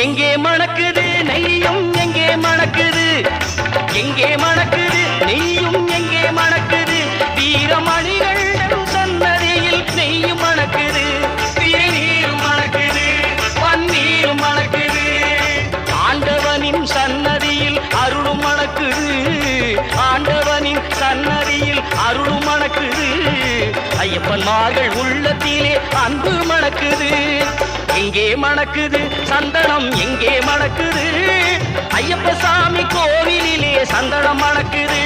எங்கே மணக்குது நெய்யும் எங்கே மணக்குது, எங்கே மணக்குது நெய்யும் எங்கே மணக்குது, வீரமணிகள் சன்னதியில் நெய்யும் மணக்குது, திருநீரும் மணக்குது, பன்னீரும் மணக்குது, ஆண்டவனின் சன்னதியில் அருளும் மணக்குது, ஆண்டவனின் சன்னதியில் அருளும் மணக்குது, ஐயப்பன்மார்கள் உள்ளத்திலே அன்பு மணக்குது. எங்கே மணக்குது சந்தனம் எங்கே மணக்குது, ஐயப்ப சாமி கோவிலிலே சந்தனம் மணக்குது.